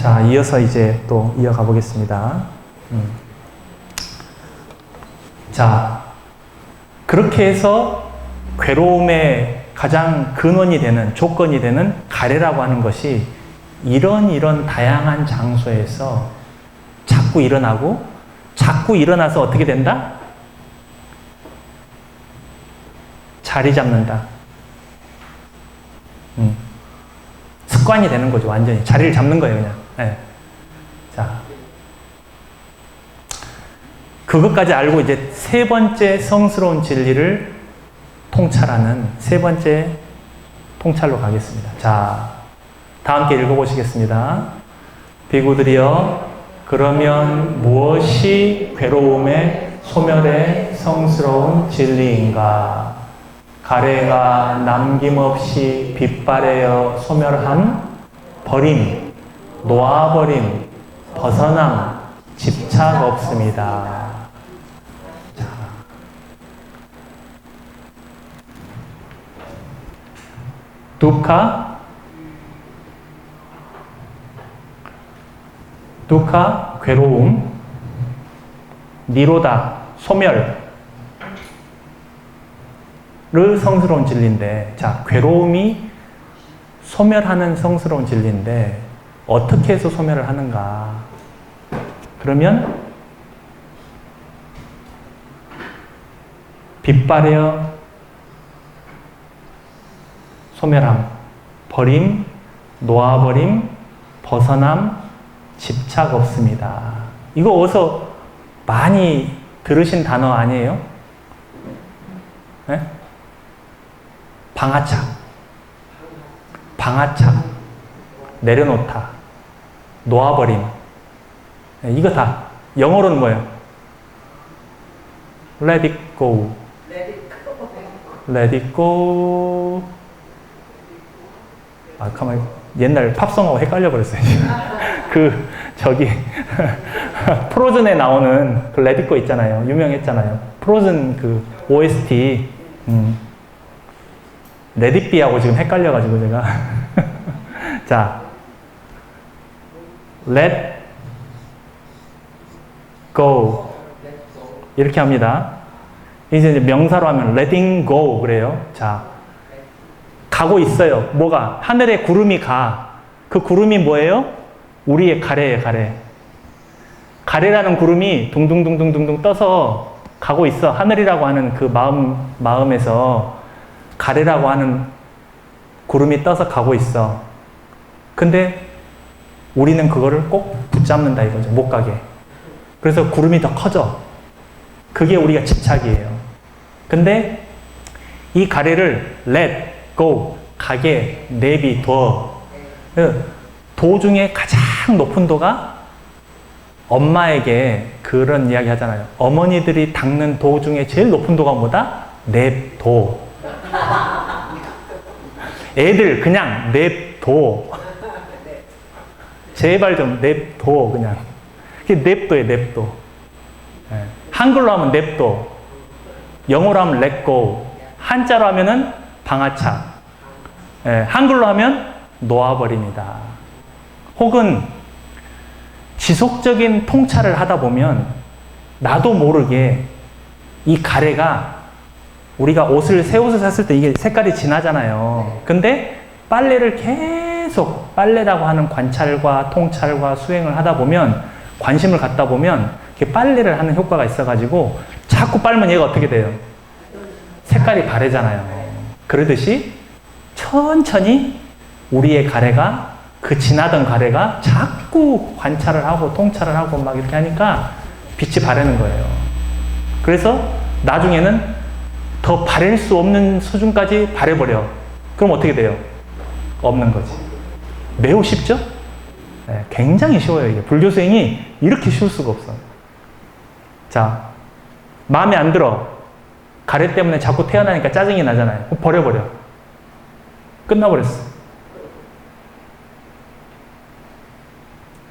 자, 이어서 이제 또 이어가 보겠습니다. 자, 그렇게 해서 괴로움의 가장 근원이 되는, 조건이 되는 가래라고 하는 것이 이런 다양한 장소에서 자꾸 일어나고, 자꾸 일어나서 어떻게 된다? 자리 잡는다. 습관이 되는 거죠, 완전히. 자리를 잡는 거예요, 그냥. 네. 자. 그것까지 알고 이제 세 번째 성스러운 진리를 통찰하는 세 번째 통찰로 가겠습니다. 자, 다 함께 읽어보시겠습니다. 비구들이여, 그러면 무엇이 괴로움의 소멸의 성스러운 진리인가? 가래가 남김없이 빛바래어 소멸함, 버림, 놓아버림, 벗어남, 집착 없습니다. 자. 두카, 괴로움, 니로다, 소멸, 를 성스러운 진리인데, 자, 괴로움이 소멸하는 성스러운 진리인데 어떻게 해서 소멸을 하는가? 그러면 빛바래어 소멸함, 버림, 놓아버림, 벗어남, 집착 없습니다. 이거 어디서 많이 들으신 단어 아니에요? 네? 방아착, 내려놓다, 놓아버림. 네, 이거 다 영어로는 뭐예요? Let it go. Let it go. 아, 가만히 옛날 팝송하고 헷갈려 버렸어요. 프로즌에 나오는 그 Let it go 있잖아요. 유명했잖아요. 프로즌 그 OST. Let it be하고 지금 헷갈려가지고 제가. 자, let go. 이렇게 합니다. 이제 명사로 하면 letting go 그래요. 자, 가고 있어요. 뭐가? 하늘에 구름이 가. 그 구름이 뭐예요? 우리의 가래예요, 가래. 가래라는 구름이 둥둥둥둥둥둥 떠서 가고 있어. 하늘이라고 하는 그 마음에서 가래라고 하는 구름이 떠서 가고 있어. 근데 우리는 그거를 꼭 붙잡는다 이거죠. 못 가게. 그래서 구름이 더 커져. 그게 우리가 집착이에요. 근데 이 가래를 let go, 가게, 내비둬. 도 중에 가장 높은 도가 엄마에게 그런 이야기 하잖아요. 어머니들이 닦는 도 중에 제일 높은 도가 뭐다? 냅둬. 애들 그냥 냅둬. 제발 좀 냅둬 그냥. 그게 냅둬예요, 냅둬. 네. 한글로 하면 냅둬. 영어로 하면 let go. 한자로 하면은 방아착. 네. 한글로 하면 놓아버립니다. 혹은 지속적인 통찰을 하다 보면 나도 모르게 이 가래가 우리가 새 옷을 샀을 때 이게 색깔이 진하잖아요. 근데 빨래를 계속 빨래라고 하는 관찰과 통찰과 수행을 하다 보면 관심을 갖다 보면 이렇게 빨래를 하는 효과가 있어가지고 자꾸 빨면 얘가 어떻게 돼요? 색깔이 바래잖아요. 그러듯이 천천히 우리의 가래가 그 진하던 가래가 자꾸 관찰을 하고 통찰을 하고 막 이렇게 하니까 빛이 바래는 거예요. 그래서 나중에는 더 바랄 수 없는 수준까지 바래버려. 그럼 어떻게 돼요? 없는 거지. 매우 쉽죠? 네, 굉장히 쉬워요. 이게 불교 수행이 이렇게 쉬울 수가 없어. 자, 마음에 안 들어. 가래 때문에 자꾸 태어나니까 짜증이 나잖아요. 버려버려. 끝나버렸어.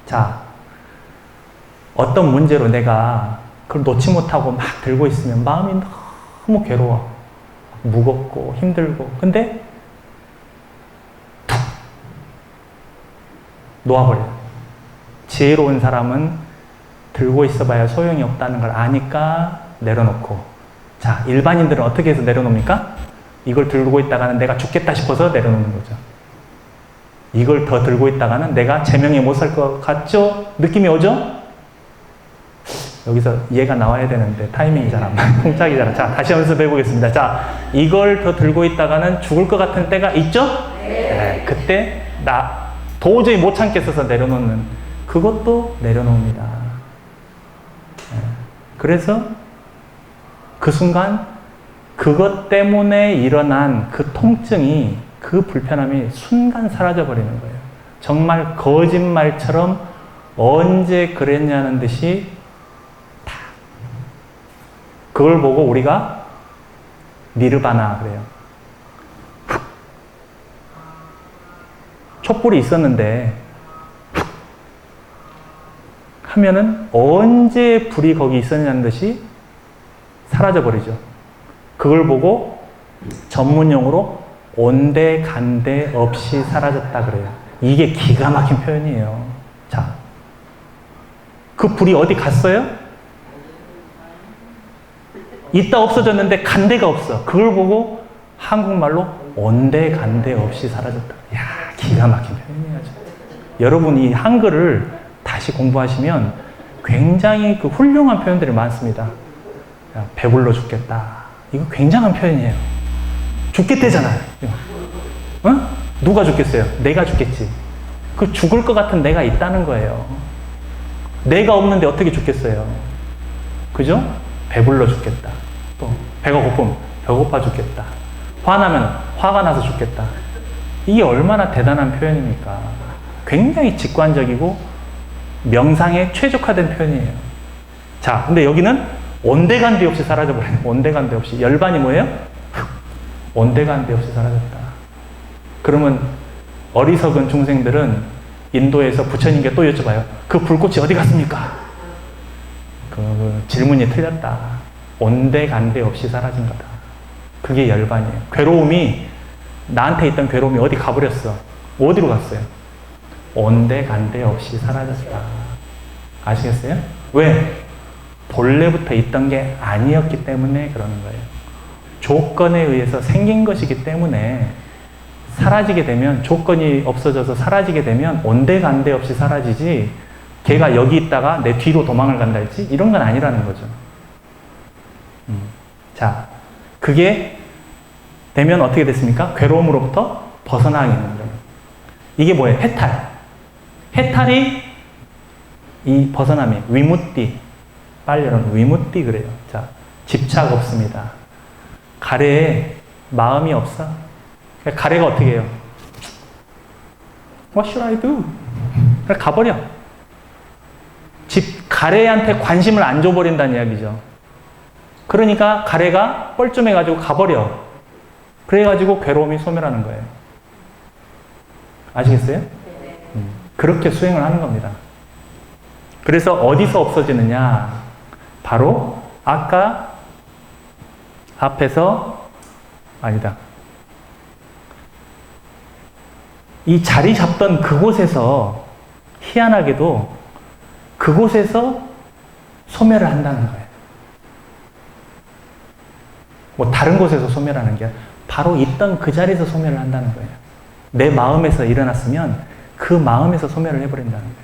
자, 어떤 문제로 내가 그걸 놓지 못하고 막 들고 있으면 마음이 너무 괴로워. 무겁고 힘들고. 근데 툭 놓아버려. 지혜로운 사람은 들고 있어봐야 소용이 없다는 걸 아니까 내려놓고, 자, 일반인들은 어떻게 해서 내려놓습니까? 이걸 들고 있다가는 내가 죽겠다 싶어서 내려놓는 거죠. 이걸 더 들고 있다가는 내가 제명에 못 살 것 같죠? 느낌이 오죠? 여기서 이해가 나와야 되는데 타이밍이 잘 안 맞아. 쿵짝이 잘 안. 자, 다시 한번 해보겠습니다. 자, 이걸 더 들고 있다가는 죽을 것 같은 때가 있죠? 네. 그때 나 도저히 못 참겠어서 내려놓는, 그것도 내려놓습니다. 네. 그래서 그 순간 그것 때문에 일어난 그 통증이, 그 불편함이 순간 사라져 버리는 거예요. 정말 거짓말처럼 언제 그랬냐는 듯이 다. 그걸 보고 우리가 니르바나 그래요. 촛불이 있었는데 하면은 언제 불이 거기 있었냐는 듯이 사라져 버리죠. 그걸 보고 전문용어로 온데간데 없이 사라졌다 그래요. 이게 기가 막힌 표현이에요. 자, 그 불이 어디 갔어요? 있다 없어졌는데 간데가 없어. 그걸 보고 한국말로 온데간데 없이 사라졌다. 야, 기가 막힌 표현이에요. 여러분 이 한글을 다시 공부하시면 굉장히 그 훌륭한 표현들이 많습니다. 야, 배불러 죽겠다. 이거 굉장한 표현이에요. 죽겠대잖아요. 어? 누가 죽겠어요? 내가 죽겠지. 그 죽을 것 같은 내가 있다는 거예요. 내가 없는데 어떻게 죽겠어요? 그죠? 배불러 죽겠다. 또 배가 고프면 배고파 죽겠다. 화나면 화가 나서 죽겠다. 이게 얼마나 대단한 표현입니까? 굉장히 직관적이고 명상에 최적화된 표현이에요. 자, 근데 여기는 온데간데 없이 사라져버려요. 온데간데 없이. 열반이 뭐예요? 온데간데 없이 사라졌다. 그러면 어리석은 중생들은 인도에서 부처님께 또 여쭤봐요. 그 불꽃이 어디 갔습니까? 그 질문이 틀렸다. 온데간데 없이 사라진 거다. 그게 열반이에요. 괴로움이, 나한테 있던 괴로움이 어디 가버렸어. 어디로 갔어요? 온데간데 없이 사라졌다. 아시겠어요? 왜? 본래부터 있던 게 아니었기 때문에 그러는 거예요. 조건에 의해서 생긴 것이기 때문에 사라지게 되면, 조건이 없어져서 사라지게 되면 온데간데 없이 사라지지, 걔가 여기 있다가 내 뒤로 도망을 간다 했지? 이런 건 아니라는 거죠. 자, 그게 되면 어떻게 됐습니까? 괴로움으로부터 벗어나게 되는 거예요. 이게 뭐예요? 해탈. 해탈이 이 벗어남이 위무띠. 빨리 여러분 위무띠 그래요. 자, 집착 없습니다. 가래에 마음이 없어. 가래가 어떻게 해요? What should I do? 그냥 가버려. 가래한테 관심을 안 줘버린다는 이야기죠. 그러니까 가래가 뻘쭘해가지고 가버려. 그래가지고 괴로움이 소멸하는 거예요. 아시겠어요? 그렇게 수행을 하는 겁니다. 그래서 어디서 없어지느냐? 바로 아까 앞에서, 아니다. 이 자리 잡던 그곳에서, 희한하게도 그곳에서 소멸을 한다는 거예요. 뭐 다른 곳에서 소멸하는 게 아니라 바로 있던 그 자리에서 소멸을 한다는 거예요. 내 마음에서 일어났으면 그 마음에서 소멸을 해버린다는 거예요.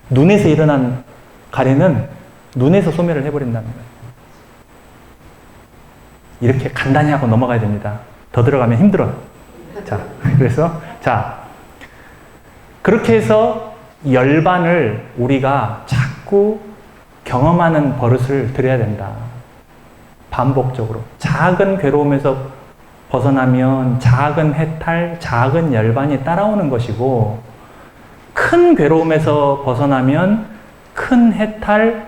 눈에서 일어난 가래는 눈에서 소멸을 해버린다는 거예요. 이렇게 간단히 하고 넘어가야 됩니다. 더 들어가면 힘들어. 자, 그래서, 자, 그렇게 해서 열반을 우리가 자꾸 경험하는 버릇을 들여야 된다. 반복적으로. 작은 괴로움에서 벗어나면 작은 해탈, 작은 열반이 따라오는 것이고, 큰 괴로움에서 벗어나면 큰 해탈,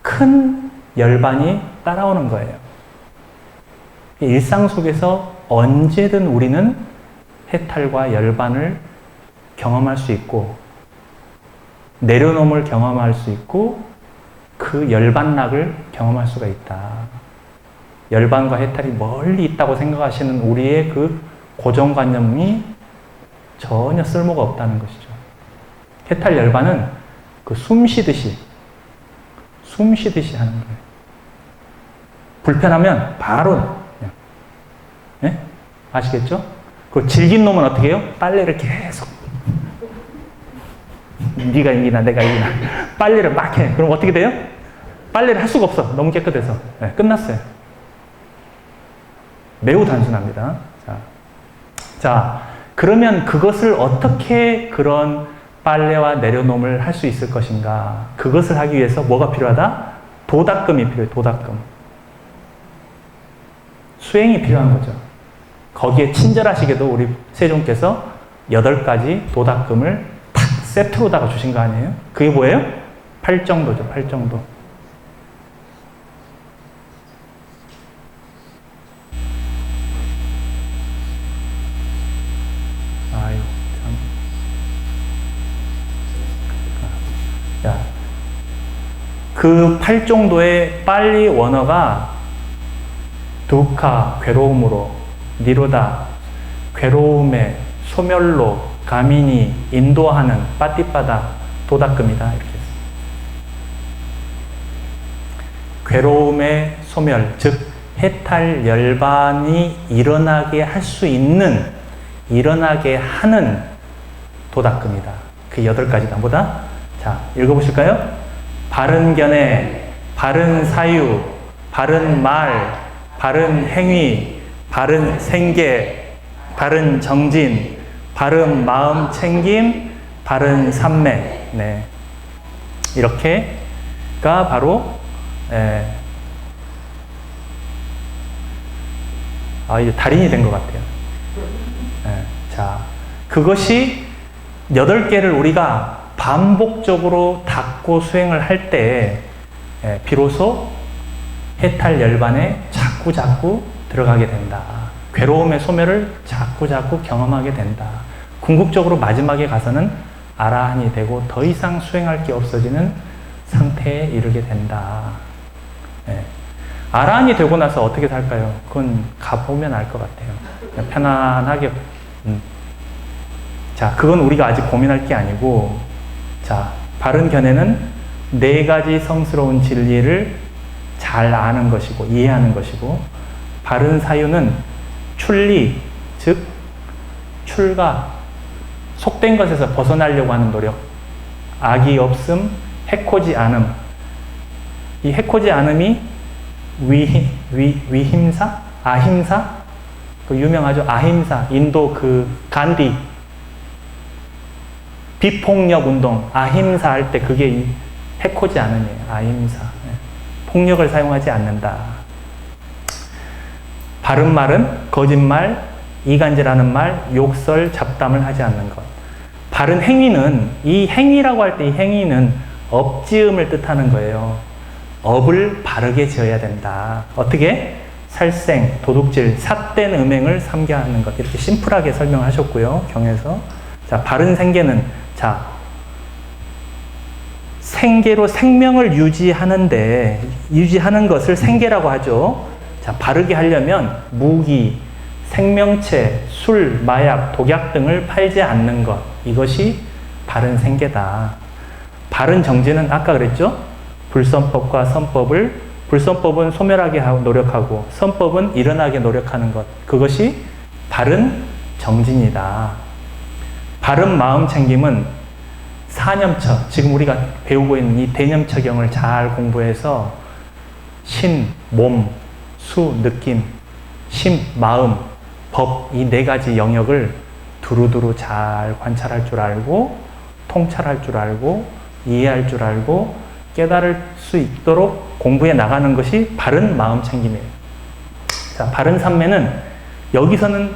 큰 열반이 따라오는 거예요. 일상 속에서 언제든 우리는 해탈과 열반을 경험할 수 있고, 내려놓음을 경험할 수 있고, 그 열반락을 경험할 수가 있다. 열반과 해탈이 멀리 있다고 생각하시는 우리의 그 고정관념이 전혀 쓸모가 없다는 것이죠. 해탈 열반은 그 숨 쉬듯이 하는 거예요. 불편하면 바로 그냥. 네? 아시겠죠? 그 질긴 놈은 어떻게 해요? 빨래를 계속 네가 이기나 내가 이기나 빨래를 막 해. 그럼 어떻게 돼요? 빨래를 할 수가 없어. 너무 깨끗해서. 네, 끝났어요. 매우 단순합니다. 자, 그러면 그것을 어떻게 그런 빨래와 내려놓음을 할 수 있을 것인가? 그것을 하기 위해서 뭐가 필요하다? 도닦음이 필요해요. 도닦음. 수행이 필요한 거죠. 거기에 친절하시게도 우리 세종께서 8가지 도닦음을 탁 세트로다가 주신 거 아니에요? 그게 뭐예요? 8정도죠. 8정도. 아유, 참. 야, 그 8정도의 빨리 원어가 두카, 괴로움으로, 니로다, 괴로움에, 소멸로, 가민이, 인도하는, 빠띠빠다, 도닦음이다. 이렇게 했습니다. 괴로움의 소멸, 즉 해탈 열반이 일어나게 할 수 있는, 일어나게 하는 도닦음이다. 그 8가지다. 뭐다? 자, 읽어보실까요? 바른 견해, 바른 사유, 바른 말, 바른 행위, 바른 생계, 바른 정진, 바른 마음 챙김, 바른 삼매. 네. 이렇게가 바로, 이제 달인이 된 것 같아요. 자, 그것이 8개를 우리가 반복적으로 닦고 수행을 할 때, 비로소 해탈 열반에 자꾸 들어가게 된다. 괴로움의 소멸을 자꾸 경험하게 된다. 궁극적으로 마지막에 가서는 아라한이 되고 더 이상 수행할 게 없어지는 상태에 이르게 된다. 아라한이 되고 나서 어떻게 살까요? 그건 가보면 알 것 같아요. 그냥 편안하게. 자, 그건 우리가 아직 고민할 게 아니고, 자, 바른 견해는 4가지 성스러운 진리를 잘 아는 것이고 이해하는 것이고, 바른 사유는 출리, 즉 출가, 속된 것에서 벗어나려고 하는 노력, 악이 없음, 해코지 않음. 이 해코지 않음이 위힘사? 아힘사? 그 유명하죠? 아힘사. 인도 그 간디 비폭력 운동, 아힘사 할 때 그게 이 해코지 않음이에요. 아힘사. 폭력을 사용하지 않는다. 바른 말은 거짓말, 이간질하는 말, 욕설, 잡담을 하지 않는 것. 바른 행위는, 이 행위라고 할 때 이 행위는 업지음을 뜻하는 거예요. 업을 바르게 지어야 된다. 어떻게? 살생, 도둑질, 삿된 음행을 삼가하는 것. 이렇게 심플하게 설명하셨고요. 경에서. 자, 바른 생계는, 자, 생계로 생명을 유지하는 것을 생계라고 하죠. 자, 바르게 하려면 무기, 생명체, 술, 마약, 독약 등을 팔지 않는 것. 이것이 바른 생계다. 바른 정진은 아까 그랬죠? 불선법과 선법을, 불선법은 소멸하게 노력하고 선법은 일어나게 노력하는 것. 그것이 바른 정진이다. 바른 마음 챙김은 사념처, 지금 우리가 배우고 있는 이 대념처경을 잘 공부해서 신, 몸, 수, 느낌, 심, 마음, 법, 이 4가지 영역을 두루두루 잘 관찰할 줄 알고, 통찰할 줄 알고, 이해할 줄 알고, 깨달을 수 있도록 공부해 나가는 것이 바른 마음 챙김이에요. 자, 바른 삼매는 여기서는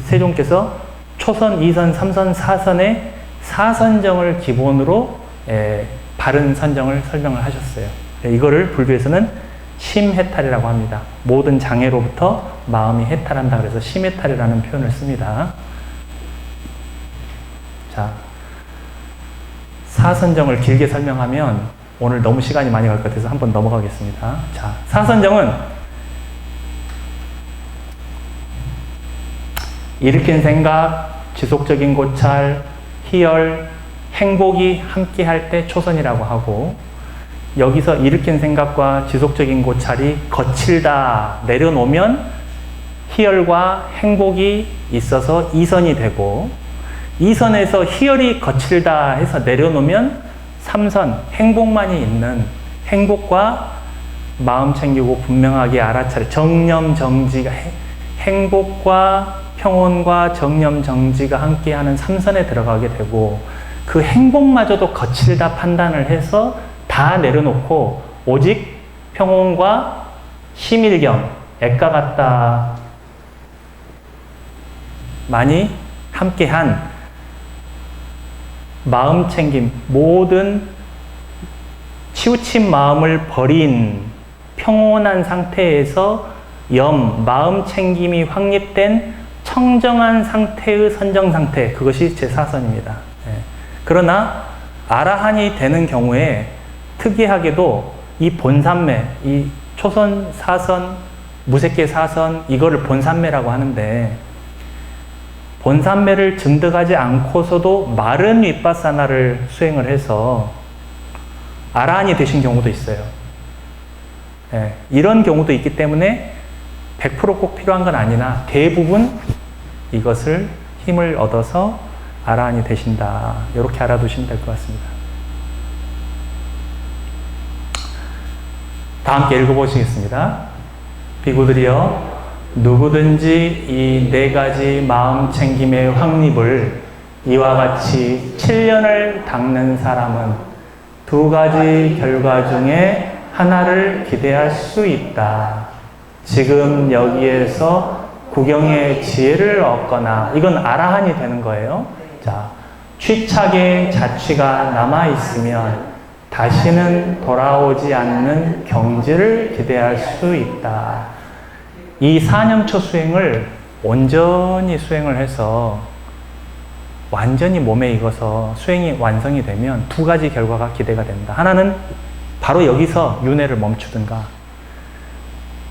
세종께서 초선, 2선, 3선, 4선의 사선정을 기본으로 바른 선정을 설명을 하셨어요. 이거를 불교에서는 심해탈이라고 합니다. 모든 장애로부터 마음이 해탈한다 그래서 심해탈이라는 표현을 씁니다. 자, 사선정을 길게 설명하면 오늘 너무 시간이 많이 갈 것 같아서 한번 넘어가겠습니다. 자, 사선정은 일으킨 생각, 지속적인 고찰, 희열, 행복이 함께 할 때 초선이라고 하고, 여기서 일으킨 생각과 지속적인 고찰이 거칠다 내려놓으면 희열과 행복이 있어서 이선이 되고, 이선에서 희열이 거칠다 해서 내려놓으면 삼선, 행복만이 있는, 행복과 마음 챙기고 분명하게 알아차려 정념정지가, 행복과 평온과 정념정지가 함께하는 삼선에 들어가게 되고, 그 행복마저도 거칠다 판단을 해서 다 내려놓고 오직 평온과 심일경, 애가 같다 많이 함께한 마음 챙김, 모든 치우친 마음을 버린 평온한 상태에서 마음 챙김이 확립된 청정한 상태의 선정 상태, 그것이 제4선입니다. 그러나 아라한이 되는 경우에 특이하게도 이 본산매, 이 초선, 사선, 무색계 사선, 이거를 본산매라고 하는데, 본산매를 증득하지 않고서도 마른 윗바사나를 수행을 해서 아라한이 되신 경우도 있어요. 이런 경우도 있기 때문에 100% 꼭 필요한 건 아니나 대부분 이것을 힘을 얻어서 아라한이 되신다. 이렇게 알아두시면 될 것 같습니다. 다 함께 읽어보시겠습니다. 비구들이여, 누구든지 이 4가지 마음 챙김의 확립을 이와 같이 7년을 닦는 사람은 2가지 결과 중에 하나를 기대할 수 있다. 지금 여기에서 구경의 지혜를 얻거나, 이건 아라한이 되는 거예요. 자, 취착의 자취가 남아있으면 다시는 돌아오지 않는 경지를 기대할 수 있다. 이 4년초 수행을 온전히 수행을 해서 완전히 몸에 익어서 수행이 완성이 되면 2가지 결과가 기대가 된다. 하나는 바로 여기서 윤회를 멈추든가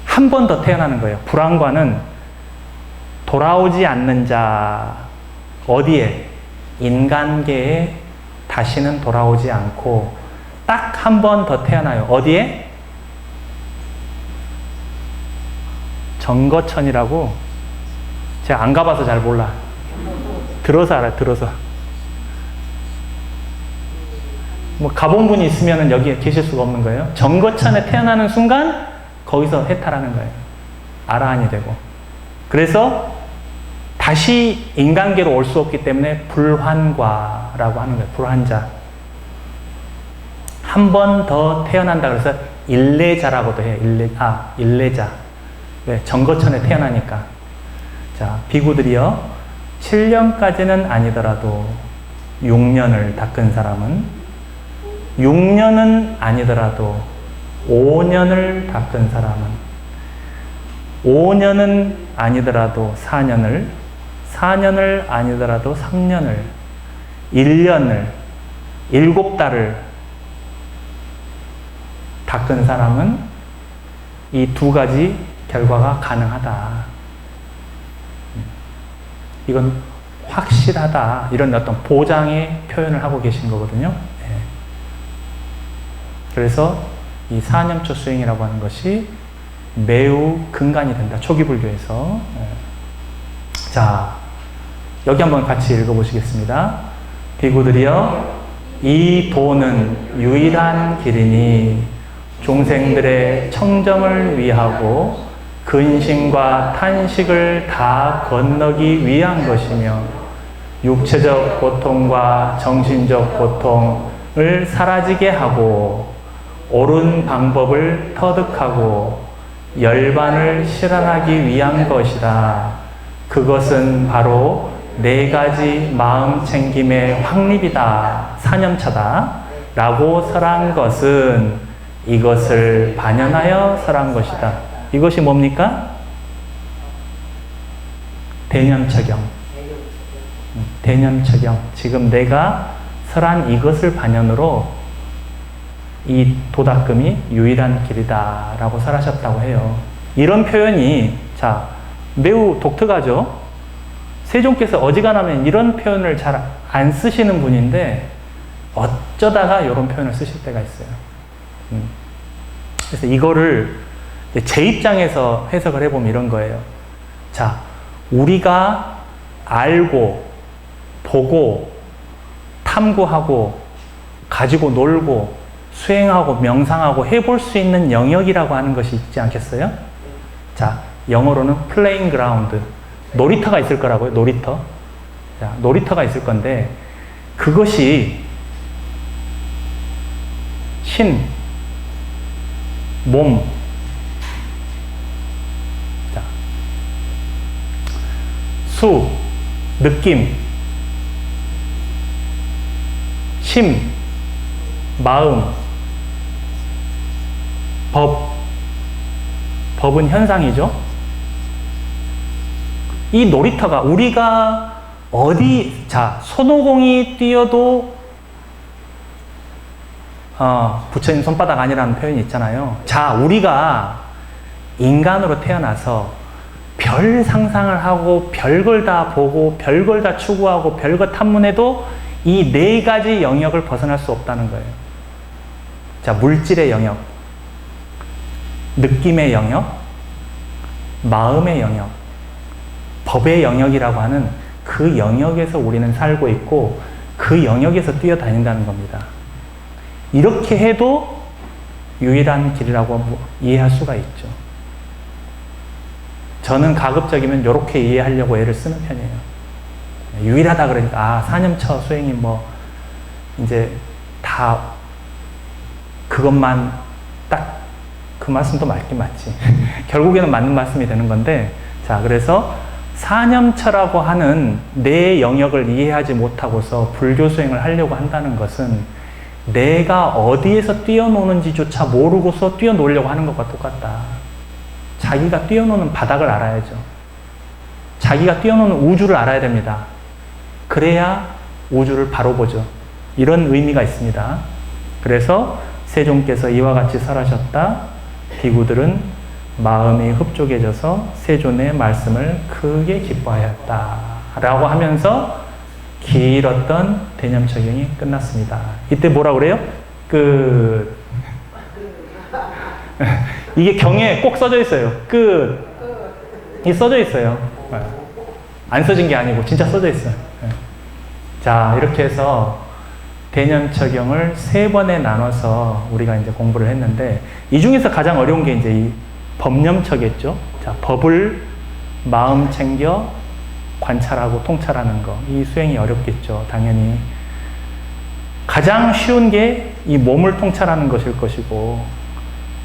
한 번 더 태어나는 거예요. 불안과는 돌아오지 않는 자, 어디에? 인간계에 다시는 돌아오지 않고 딱 한 번 더 태어나요. 어디에? 정거천이라고. 제가 안 가봐서 잘 몰라. 들어서 알아요. 들어서. 뭐 가본 분이 있으면 여기에 계실 수가 없는 거예요. 정거천에 태어나는 순간 거기서 해탈하는 거예요. 아라한이 되고. 그래서 다시 인간계로 올 수 없기 때문에 불환과라고 하는 거예요. 불환자. 한 번 더 태어난다 그래서 일례자라고도 해요. 일례자. 왜? 정거천에 태어나니까. 자, 비구들이여, 7년까지는 아니더라도 6년을 닦은 사람은, 6년은 아니더라도 5년을 닦은 사람은, 5년은 아니더라도 4년을, 4년을 아니더라도 3년을, 1년을, 7달을 닦은 사람은 이 2가지 결과가 가능하다. 이건 확실하다. 이런 어떤 보장의 표현을 하고 계신 거거든요. 그래서 이 4년초 수행이라고 하는 것이 매우 근간이 된다. 초기 불교에서. 자, 여기 한번 같이 읽어보시겠습니다. 비구들이여, 이 도는 유일한 길이니 중생들의 청정을 위하고 근심과 탄식을 다 건너기 위한 것이며, 육체적 고통과 정신적 고통을 사라지게 하고 옳은 방법을 터득하고 열반을 실현하기 위한 것이다. 그것은 바로 4가지 마음 챙김의 확립이다. 4년차다. 라고 설한 것은 이것을 반연하여 설한 것이다. 이것이 뭡니까? 대념처경. 대념처경. 지금 내가 설한 이것을 반연으로 이 도닦음이 유일한 길이다 라고 설하셨다고 해요. 이런 표현이 자 매우 독특하죠. 세종께서 어지간하면 이런 표현을 잘 안 쓰시는 분인데 어쩌다가 이런 표현을 쓰실 때가 있어요. 그래서 이거를 제 입장에서 해석을 해보면 이런 거예요. 자, 우리가 알고, 보고, 탐구하고, 가지고 놀고, 수행하고, 명상하고 해볼 수 있는 영역이라고 하는 것이 있지 않겠어요? 자, 영어로는 playing ground. 놀이터가 있을 거라고요, 놀이터. 자, 놀이터가 있을 건데, 그것이 신, 몸, 자, 수, 느낌, 심, 마음, 법은 현상이죠. 이 놀이터가 우리가 어디, 자, 손오공이 뛰어도 부처님 손바닥 아니라는 표현이 있잖아요. 자, 우리가 인간으로 태어나서 별 상상을 하고 별걸 다 보고 별걸 다 추구하고 별걸 탐문해도 이 네 가지 영역을 벗어날 수 없다는 거예요. 자, 물질의 영역, 느낌의 영역, 마음의 영역, 법의 영역이라고 하는 그 영역에서 우리는 살고 있고 그 영역에서 뛰어다닌다는 겁니다. 이렇게 해도 유일한 길이라고 이해할 수가 있죠. 저는 가급적이면 이렇게 이해하려고 애를 쓰는 편이에요. 유일하다 그러니까, 사념처 수행이 이제 다 그것만 딱 그 말씀도 맞긴 맞지. 결국에는 맞는 말씀이 되는 건데, 자, 그래서 사념처라고 하는 내 영역을 이해하지 못하고서 불교 수행을 하려고 한다는 것은 내가 어디에서 뛰어노는지조차 모르고서 뛰어놀려고 하는 것과 똑같다. 자기가 뛰어노는 바닥을 알아야죠. 자기가 뛰어노는 우주를 알아야 됩니다. 그래야 우주를 바로 보죠. 이런 의미가 있습니다. 그래서 세존께서 이와 같이 설하셨다. 비구들은 마음이 흡족해져서 세존의 말씀을 크게 기뻐하였다. 라고 하면서 길었던 대념척용이 끝났습니다. 이때 뭐라 그래요? 끝. 이게 경에 꼭 써져 있어요. 끝. 이 써져 있어요. 안 써진 게 아니고 진짜 써져 있어요. 자, 이렇게 해서 대념척용을 3번에 나눠서 우리가 이제 공부를 했는데, 이 중에서 가장 어려운 게 이제 이 법념처겠죠. 자, 법을 마음 챙겨 관찰하고 통찰하는 거. 이 수행이 어렵겠죠. 당연히. 가장 쉬운 게 이 몸을 통찰하는 것일 것이고,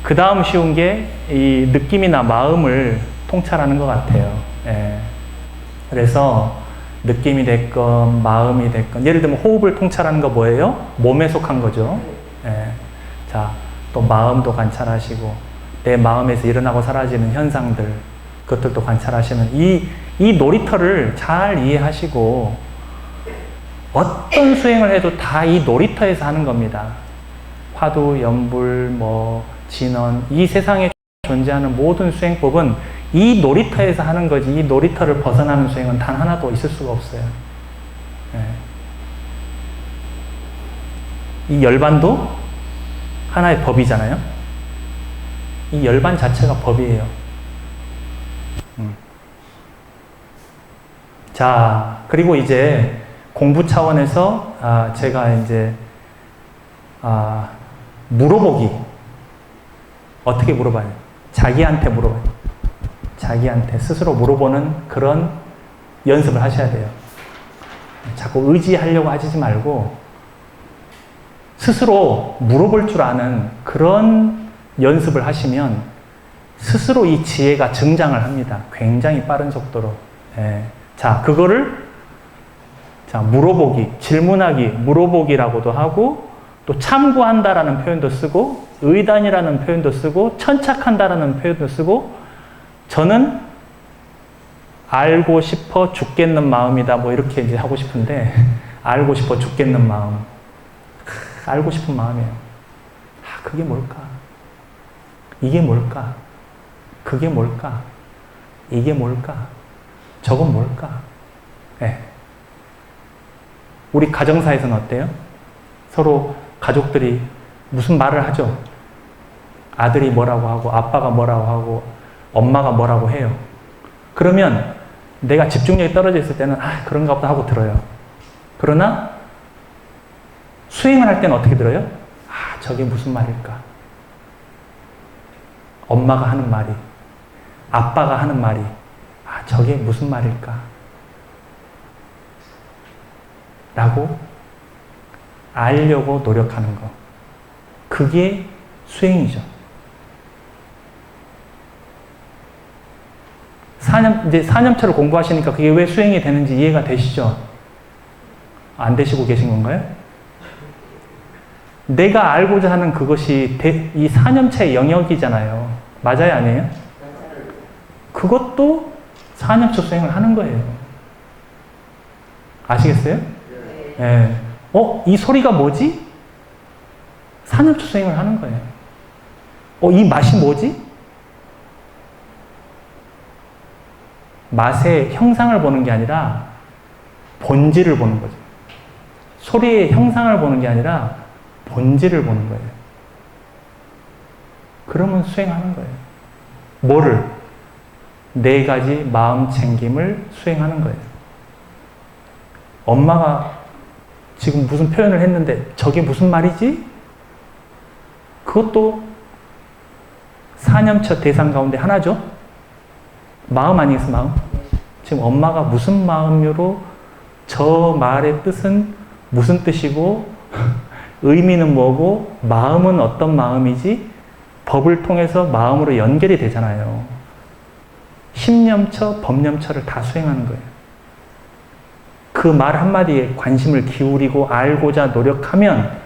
그 다음 쉬운 게 이 느낌이나 마음을 통찰하는 것 같아요. 예. 그래서 느낌이 됐건 마음이 됐건, 예를 들면 호흡을 통찰하는 거 뭐예요? 몸에 속한 거죠. 예. 자, 또 마음도 관찰하시고 내 마음에서 일어나고 사라지는 현상들, 그것들도 관찰하시면 이 놀이터를 잘 이해하시고 어떤 수행을 해도 다 이 놀이터에서 하는 겁니다. 화두, 연불, 진원, 이 세상에 존재하는 모든 수행법은 이 놀이터에서 하는 거지, 이 놀이터를 벗어나는 수행은 단 하나도 있을 수가 없어요. 네. 이 열반도 하나의 법이잖아요. 이 열반 자체가 법이에요. 자, 그리고 이제 공부 차원에서 제가 이제 물어보기. 어떻게 물어봐요? 자기한테 물어봐요. 자기한테 스스로 물어보는 그런 연습을 하셔야 돼요. 자꾸 의지하려고 하지 말고 스스로 물어볼 줄 아는 그런 연습을 하시면 스스로 이 지혜가 증장을 합니다. 굉장히 빠른 속도로. 예. 자, 그거를 물어보기, 질문하기, 물어보기라고도 하고, 또 참고한다라는 표현도 쓰고, 의단이라는 표현도 쓰고, 천착한다라는 표현도 쓰고, 저는 알고 싶어 죽겠는 마음이다, 이렇게 이제 하고 싶은데, 알고 싶어 죽겠는 마음. 알고 싶은 마음이에요. 그게 뭘까? 이게 뭘까? 그게 뭘까? 이게 뭘까? 저건 뭘까? 네. 우리 가정사에서는 어때요? 서로 가족들이 무슨 말을 하죠. 아들이 뭐라고 하고 아빠가 뭐라고 하고 엄마가 뭐라고 해요. 그러면 내가 집중력이 떨어져 있을 때는 그런가 보다 하고 들어요. 그러나 수행을 할 때는 어떻게 들어요? 저게 무슨 말일까? 엄마가 하는 말이, 아빠가 하는 말이, 저게 무슨 말일까? 라고 알려고 노력하는 거. 그게 수행이죠. 이제 4년차를 공부하시니까 그게 왜 수행이 되는지 이해가 되시죠? 안 되시고 계신 건가요? 내가 알고자 하는 그것이 이 4년차의 영역이잖아요. 맞아요, 아니에요? 그것도 4년차 수행을 하는 거예요. 아시겠어요? 네. 이 소리가 뭐지? 4년차 수행을 하는 거예요. 이 맛이 뭐지? 맛의 형상을 보는 게 아니라 본질을 보는 거죠. 소리의 형상을 보는 게 아니라 본질을 보는 거예요. 그러면 수행하는 거예요. 뭐를? 4가지 마음 챙김을 수행하는 거예요. 엄마가 지금 무슨 표현을 했는데 저게 무슨 말이지? 그것도 4년차 대상 가운데 하나죠. 마음 아니겠어, 마음? 지금 엄마가 무슨 마음으로 저 말의 뜻은 무슨 뜻이고 의미는 뭐고 마음은 어떤 마음이지? 법을 통해서 마음으로 연결이 되잖아요. 심념처, 법념처를 다 수행하는 거예요. 그 말 한마디에 관심을 기울이고 알고자 노력하면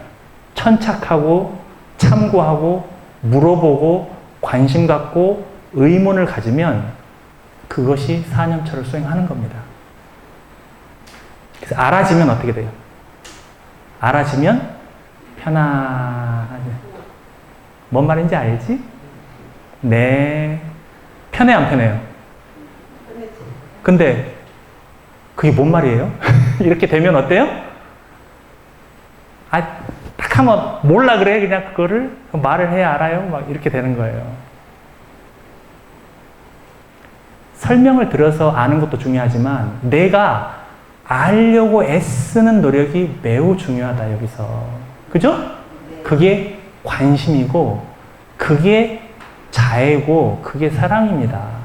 천착하고 참고하고 물어보고 관심 갖고 의문을 가지면 그것이 4년처를 수행하는 겁니다. 그래서 알아지면 어떻게 돼요? 알아지면 편안하게. 뭔 말인지 알지? 네. 편해, 안 편해요? 근데 그게 뭔 말이에요? 이렇게 되면 어때요? 딱 하면 몰라 그래. 그냥 그거를 말을 해야 알아요. 막 이렇게 되는 거예요. 설명을 들어서 아는 것도 중요하지만 내가 알려고 애쓰는 노력이 매우 중요하다, 여기서. 그죠? 그게 관심이고, 그게 자애고, 그게 사랑입니다.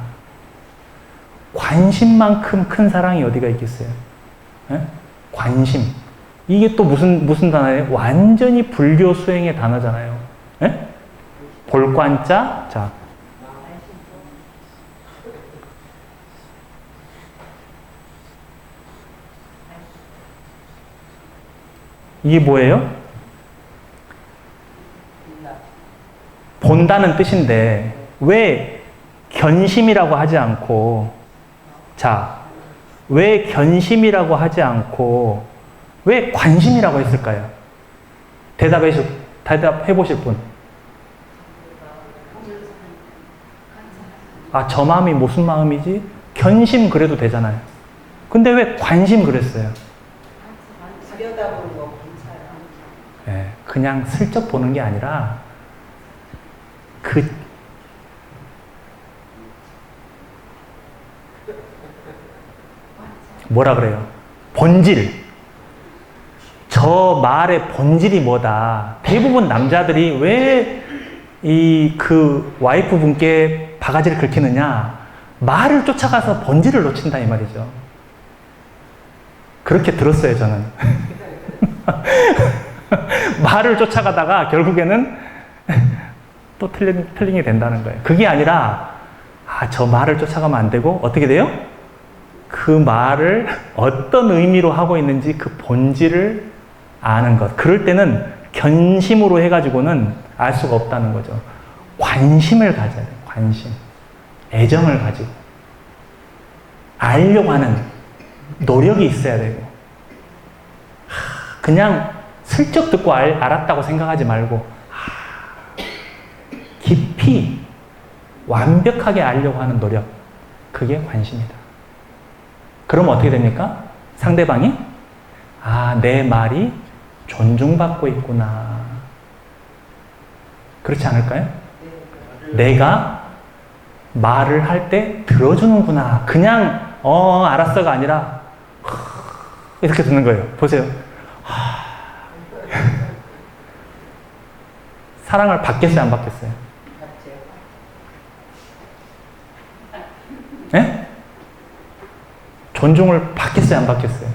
관심만큼 큰 사랑이 어디가 있겠어요? 에? 관심. 이게 또 무슨 단어예요? 완전히 불교 수행의 단어잖아요. 에? 볼관자, 자. 이게 뭐예요? 본다는 뜻인데 왜 견심이라고 하지 않고, 자, 왜 견심이라고 하지 않고 왜 관심이라고 했을까요? 대답해 보실 분. 저 마음이 무슨 마음이지? 견심 그래도 되잖아요. 근데 왜 관심 그랬어요? 네, 그냥 슬쩍 보는 게 아니라 뭐라 그래요? 본질. 저 말의 본질이 뭐다. 대부분 남자들이 왜 그 와이프 분께 바가지를 긁히느냐? 말을 쫓아가서 본질을 놓친다 이 말이죠. 그렇게 들었어요, 저는. 말을 쫓아가다가 결국에는 또 틀림이 된다는 거예요. 그게 아니라 저 말을 쫓아가면 안 되고 어떻게 돼요? 그 말을 어떤 의미로 하고 있는지 그 본질을 아는 것. 그럴 때는 견심으로 해가지고는 알 수가 없다는 거죠. 관심을 가져야 돼요. 관심. 애정을 가지고. 알려고 하는 노력이 있어야 되고. 그냥 슬쩍 듣고 알았다고 생각하지 말고 깊이 완벽하게 알려고 하는 노력. 그게 관심이다. 그럼 어떻게 됩니까? 상대방이 내 말이 존중받고 있구나. 그렇지 않을까요? 내가 말을 할 때 들어주는구나. 그냥 알았어가 아니라 이렇게 듣는 거예요. 보세요. 사랑을 받겠어요, 안 받겠어요? 네? 존중을 받겠어요, 안 받겠어요?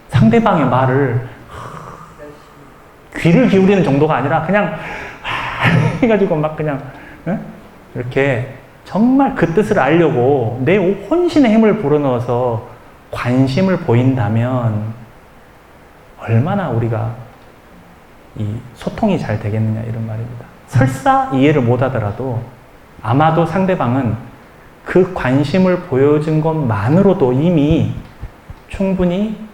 상대방의 말을 귀를 기울이는 정도가 아니라 그냥 해가지고 막 그냥 이렇게 정말 그 뜻을 알려고 내 혼신의 힘을 불어넣어서 관심을 보인다면 얼마나 우리가 이 소통이 잘 되겠느냐 이런 말입니다. 설사 이해를 못하더라도 아마도 상대방은 그 관심을 보여준 것만으로도 이미 충분히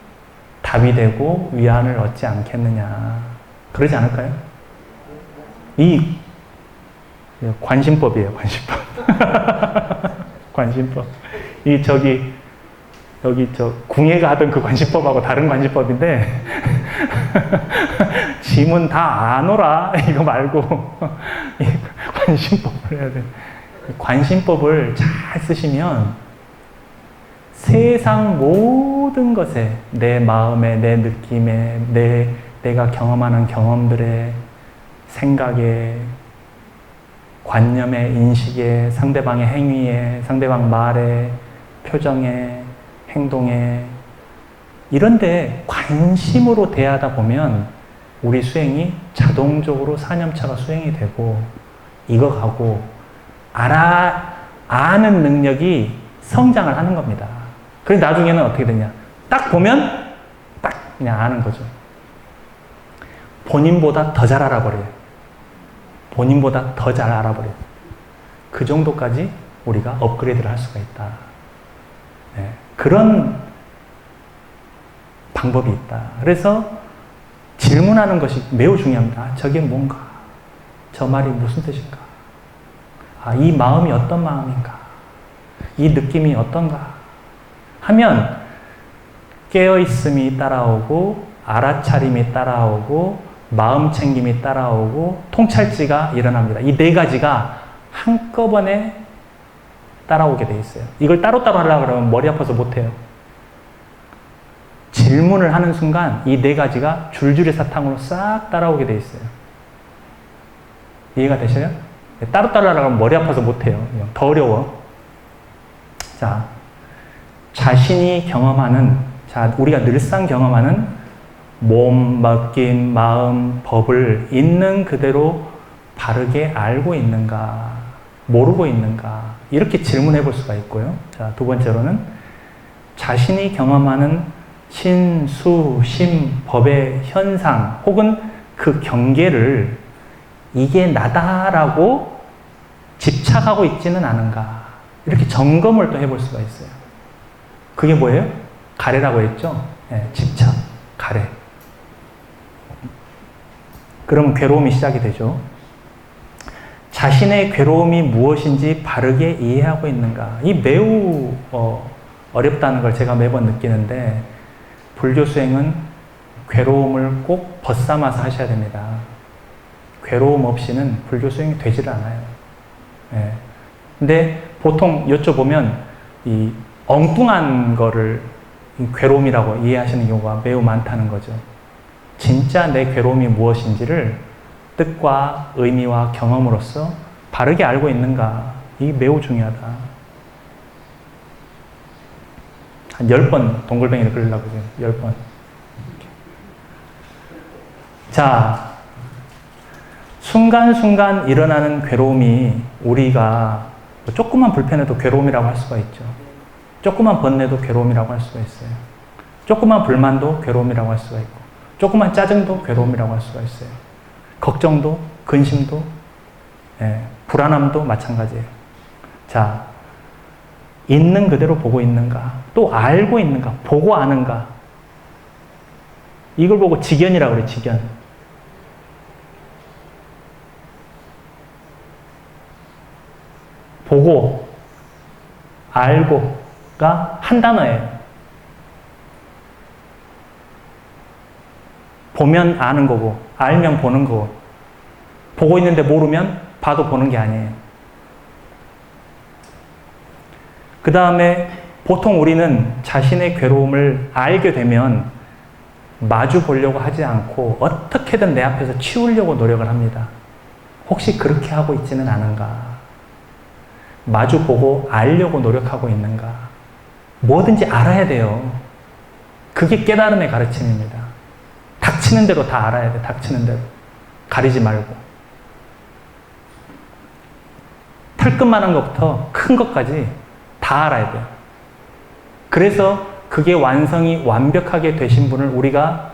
답이 되고 위안을 얻지 않겠느냐. 그러지 않을까요? 이 관심법이에요, 관심법. 관심법. 여기 궁예가 하던 그 관심법하고 다른 관심법인데, 짐은 다 안 오라. 이거 말고, 관심법을 해야 돼. 관심법을 잘 쓰시면 세상 모든 것에 내 마음에, 내 느낌에, 내가 경험하는 경험들에, 생각에, 관념에, 인식에, 상대방의 행위에, 상대방 말에, 표정에, 행동에 이런데 관심으로 대하다 보면 우리 수행이 자동적으로 사념차가 수행이 되고 익어가고 아는 능력이 성장을 하는 겁니다. 그래서 나중에는 어떻게 되냐? 딱 보면 딱 그냥 아는 거죠. 본인보다 더 잘 알아버려요. 본인보다 더 잘 알아버려요. 그 정도까지 우리가 업그레이드를 할 수가 있다. 네, 그런 방법이 있다. 그래서 질문하는 것이 매우 중요합니다. 저게 뭔가? 저 말이 무슨 뜻인가? 이 마음이 어떤 마음인가? 이 느낌이 어떤가? 하면 깨어있음이 따라오고 알아차림이 따라오고 마음 챙김이 따라오고 통찰지가 일어납니다. 이 네 가지가 한꺼번에 따라오게 돼 있어요. 이걸 따로따로 하려고 그러면 머리 아파서 못해요. 질문을 하는 순간 이 네 가지가 줄줄이 사탕으로 싹 따라오게 돼 있어요. 이해가 되셔요? 따로따로 하려고 하면 머리 아파서 못해요. 더 어려워. 자, 자신이 경험하는, 우리가 늘상 경험하는 몸, 느낌, 마음, 법을 있는 그대로 바르게 알고 있는가, 모르고 있는가, 이렇게 질문해 볼 수가 있고요. 자, 두 번째로는 자신이 경험하는 신, 수, 심, 법의 현상, 혹은 그 경계를 이게 나다라고 집착하고 있지는 않은가, 이렇게 점검을 또 해볼 수가 있어요. 그게 뭐예요? 가래라고 했죠? 네, 집착, 가래. 그러면 괴로움이 시작이 되죠. 자신의 괴로움이 무엇인지 바르게 이해하고 있는가. 이 매우 어렵다는 걸 제가 매번 느끼는데, 불교 수행은 괴로움을 꼭 벗삼아서 하셔야 됩니다. 괴로움 없이는 불교 수행이 되지를 않아요. 네. 근데 보통 여쭤보면 이 엉뚱한 거를 괴로움이라고 이해하시는 경우가 매우 많다는 거죠. 진짜 내 괴로움이 무엇인지를 뜻과 의미와 경험으로서 바르게 알고 있는가. 이게 매우 중요하다. 한 10번 동글뱅이를 그리려고 해요. 10번. 자, 순간순간 일어나는 괴로움이 우리가 조그만 불편해도 괴로움이라고 할 수가 있죠. 조그만 번뇌도 괴로움이라고 할 수가 있어요. 조그만 불만도 괴로움이라고 할 수가 있고, 조그만 짜증도 괴로움이라고 할 수가 있어요. 걱정도, 근심도, 불안함도 마찬가지예요. 자, 있는 그대로 보고 있는가, 또 알고 있는가, 보고 아는가. 이걸 보고 직견이라고 그래요, 직견. 보고, 알고가 한 단어예요. 보면 아는 거고, 알면 보는 거고, 보고 있는데 모르면 봐도 보는 게 아니에요. 그 다음에 보통 우리는 자신의 괴로움을 알게 되면 마주 보려고 하지 않고 어떻게든 내 앞에서 치우려고 노력을 합니다. 혹시 그렇게 하고 있지는 않은가? 마주 보고 알려고 노력하고 있는가? 뭐든지 알아야 돼요. 그게 깨달음의 가르침입니다. 닥치는 대로 다 알아야 돼. 닥치는 대로. 가리지 말고. 털끝만한 것부터 큰 것까지 다 알아야 돼요. 그래서 그게 완성이 완벽하게 되신 분을 우리가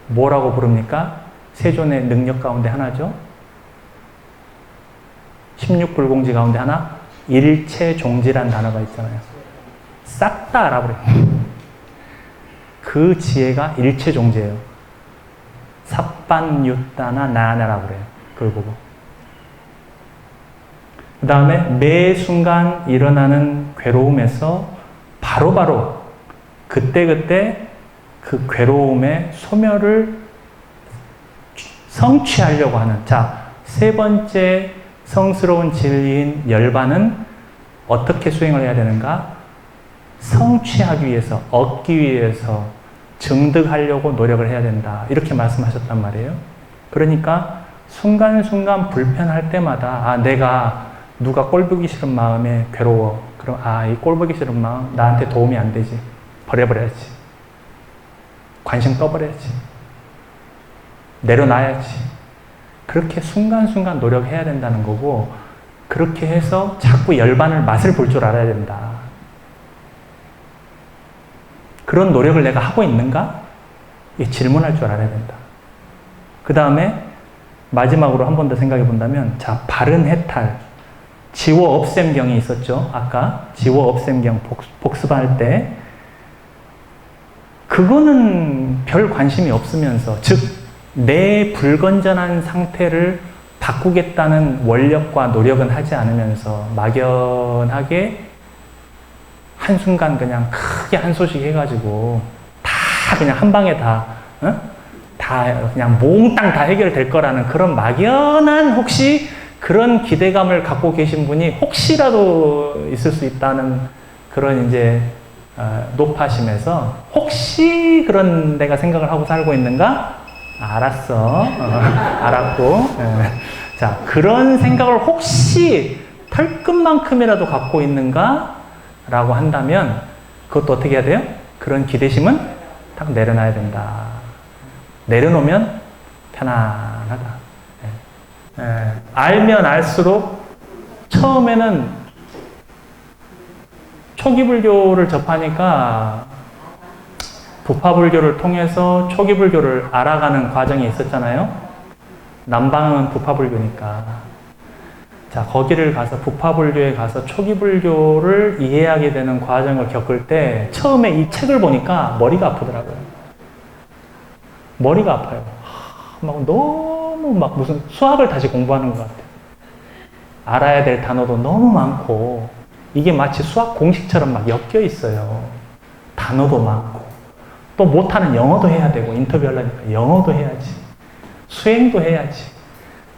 뭐라고 부릅니까? 세존의 능력 가운데 하나죠. 16불공지 가운데 하나, 일체종지란 단어가 있잖아요. 싹 다 알아버려요. 그 지혜가 일체종지예요. 삽반유따나 나나라고 그래요. 그걸 보고. 그 다음에 매 순간 일어나는 괴로움에서 바로바로 그때그때 그 괴로움의 소멸을 성취하려고 하는, 자, 세 번째 성스러운 진리인 열반은 어떻게 수행을 해야 되는가? 성취하기 위해서, 얻기 위해서 증득하려고 노력을 해야 된다. 이렇게 말씀하셨단 말이에요. 그러니까 순간순간 불편할 때마다 내가 누가 꼴보기 싫은 마음에 괴로워. 그럼 이 꼴보기 싫은 마음 나한테 도움이 안 되지. 버려버려야지. 관심 꺼버려야지. 내려놔야지. 그렇게 순간순간 노력해야 된다는 거고, 그렇게 해서 자꾸 열반을 맛을 볼 줄 알아야 된다. 그런 노력을 내가 하고 있는가? 질문할 줄 알아야 된다. 그 다음에 마지막으로 한 번 더 생각해 본다면, 자, 바른 해탈. 지워 없앰경이 있었죠. 아까 지워 없앰경 복습할 때 그거는 별 관심이 없으면서, 즉 내 불건전한 상태를 바꾸겠다는 원력과 노력은 하지 않으면서 막연하게 한순간 그냥 크게 한 소식 해가지고 다 그냥 한 방에 다 그냥 몽땅 다 해결될 거라는 그런 막연한, 혹시 그런 기대감을 갖고 계신 분이 혹시라도 있을 수 있다는 그런 이제 높아심에서, 혹시 그런 내가 생각을 하고 살고 있는가? 알았어. 알았고. 자, 그런 생각을 혹시 털끝만큼이라도 갖고 있는가? 라고 한다면 그것도 어떻게 해야 돼요? 그런 기대심은 딱 내려놔야 된다. 내려놓으면 편안하다. 알면 알수록, 처음에는 초기불교를 접하니까 부파불교를 통해서 초기불교를 알아가는 과정이 있었잖아요. 남방은 부파불교니까. 자, 거기를 가서 부파불교에 가서 초기불교를 이해하게 되는 과정을 겪을 때 처음에 이 책을 보니까 머리가 아프더라고요. 머리가 아파요. 막 너무 막 무슨 수학을 다시 공부하는 것 같아요. 알아야 될 단어도 너무 많고, 이게 마치 수학 공식처럼 막 엮여 있어요. 단어도 많고, 또 못하는 영어도 해야 되고, 인터뷰하려니까 영어도 해야지, 수행도 해야지,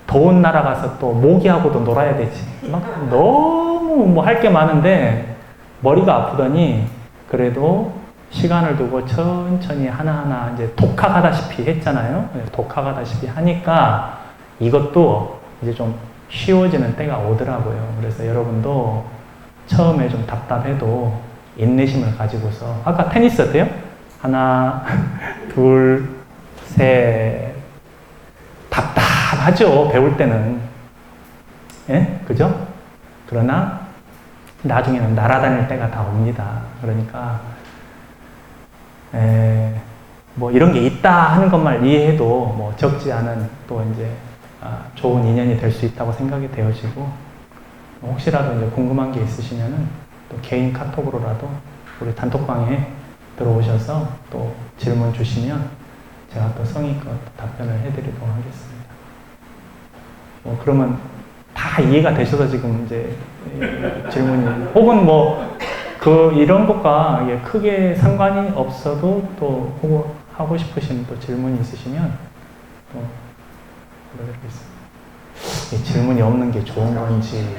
더운 나라 가서 또 모기하고도 놀아야 되지. 막 너무 뭐 할 게 많은데 머리가 아프더니, 그래도 시간을 두고 천천히 하나하나 이제 독학하다시피 했잖아요. 독학하다시피 하니까 이것도 이제 좀 쉬워지는 때가 오더라고요. 그래서 여러분도 처음에 좀 답답해도 인내심을 가지고서, 아까 테니스 어때요? 하나, 둘, 셋. 답답하죠, 배울 때는. 예? 그죠? 그러나 나중에는 날아다닐 때가 다 옵니다. 그러니까 뭐 이런 게 있다 하는 것만 이해해도 뭐 적지 않은 또 이제 좋은 인연이 될 수 있다고 생각이 되어지고, 혹시라도 이제 궁금한 게 있으시면은 또 개인 카톡으로라도 우리 단톡방에 들어오셔서 또 질문 주시면 제가 또 성의껏 답변을 해드리도록 하겠습니다. 뭐 그러면 다 이해가 되셔서 지금 이제 질문이, 혹은 뭐 이런 것과 크게 상관이 없어도 또 혹은 하고 싶으신 또 질문이 있으시면 또 물어드리겠습니다. 이 질문이 없는 게 좋은 건지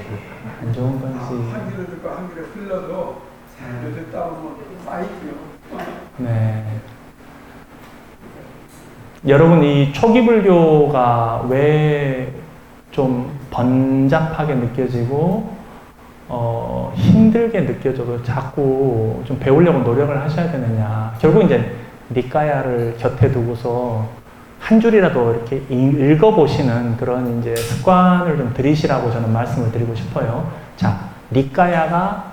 안 좋은 건지. 한 귀로 듣고 한 귀로 흘러도 잘 듣다 보면 쌓이고요. 네. 여러분, 이 초기 불교가 왜 좀 번잡하게 느껴지고 힘들게 느껴져도 자꾸 좀 배우려고 노력을 하셔야 되느냐. 결국 이제 니까야를 곁에 두고서 한 줄이라도 이렇게 읽어보시는 그런 이제 습관을 좀 들이시라고 저는 말씀을 드리고 싶어요. 자, 니까야가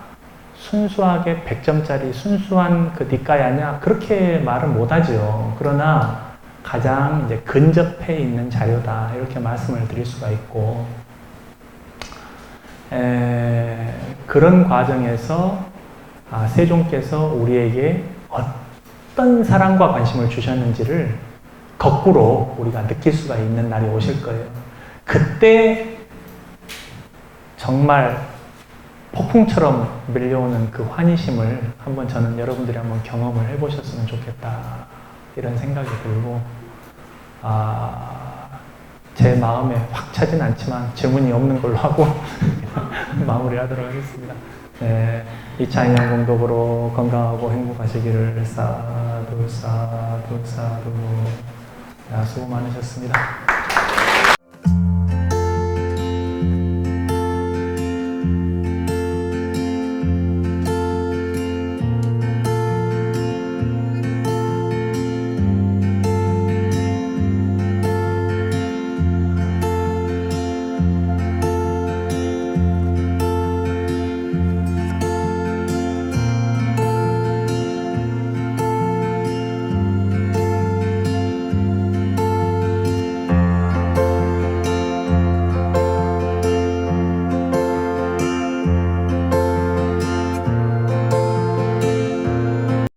순수하게 100점짜리 순수한 그 니까야냐? 그렇게 말은 못하죠. 그러나 가장 이제 근접해 있는 자료다. 이렇게 말씀을 드릴 수가 있고, 그런 과정에서 세종께서 우리에게 어떤 사랑과 관심을 주셨는지를 거꾸로 우리가 느낄 수가 있는 날이 오실 거예요. 그때 정말 폭풍처럼 밀려오는 그 환희심을 한번 저는 여러분들이 한번 경험을 해보셨으면 좋겠다. 이런 생각이 들고, 제 마음에 확 차진 않지만 질문이 없는 걸로 하고 마무리하도록 하겠습니다. 네, 2차 인연 공덕으로 건강하고 행복하시기를 사두 사두 사두. 수고 많으셨습니다.